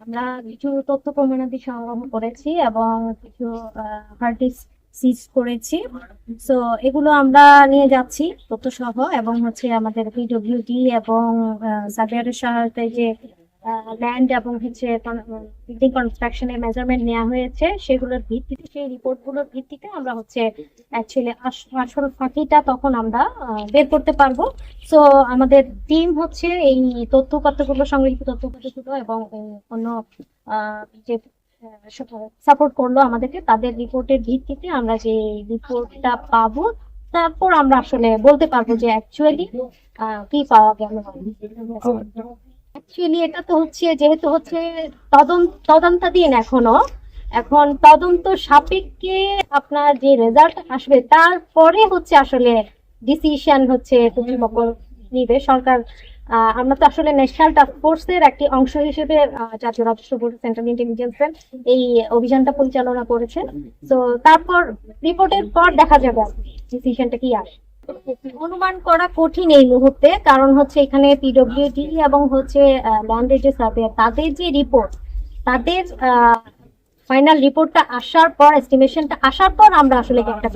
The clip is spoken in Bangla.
আমরা কিছু তথ্য প্রমাণাদি সংগ্রহ করেছি এবং কিছু হার্ড ডিস্ক সিজ করেছি। সো এগুলো আমরা নিয়ে যাচ্ছি তথ্য সহ, এবং হচ্ছে আমাদের পিডব্লিউডি এবং সার্ভেয়ারের সহায়তায় যে ল্যান্ড এবং হচ্ছে বিল্ডিং কনস্ট্রাকশনের মেজারমেন্ট নেওয়া হয়েছে, সেগুলোর ভিত্তিতে, সেই রিপোর্ট গুলোর ভিত্তিতে আমরা হচ্ছে অ্যাকচুয়ালি আসল ফাঁকিটা তখন আমরা বের করতে পারবো। সো আমাদের টিম হচ্ছে এই তথ্যপত্রগুলো, সংগৃহীত তথ্যপত্রগুলো এবং অন্য যে সাপোর্ট করলো আমাদেরকে, তাদের রিপোর্টের ভিত্তিতে আমরা যে রিপোর্টটা পাবো, তারপর আমরা আসলে বলতে পারবো যে অ্যাকচুয়ালি কি পাওয়া গেল। অ্যাকচুয়ালি এটা তো হচ্ছে, যেহেতু হচ্ছে তদন্তাধীন এখনো, এখন তদন্ত সাপেক্ষে আপনার যে রেজাল্ট আসবে তারপরে হচ্ছে আসলে ডিসিশন হচ্ছে কর্তৃপক্ষ নিবে। সরকার, আমরা তো আসলে ন্যাশনাল টাস্ক ফোর্সের একটি অংশ হিসেবে জাতীয় রাজস্ব বোর্ড, সেন্ট্রাল ইন্টেলিজেন্স এই অভিযানটা পরিচালনা করেছে। তো তারপর রিপোর্টের পর দেখা যাবে ডিসিশনটা কি আসে। অনুমান করা কঠিন এই মুহূর্তে, কারণ হচ্ছে এখানে পিডব্লিউডি এবং হচ্ছে ল্যান্ড রেঞ্জ সার্ভে, তাদের যে রিপোর্ট, তাদের ফাইনাল রিপোর্টটা আসার পর, এস্টিমেশনটা আসার পর আমরা আসলে একটা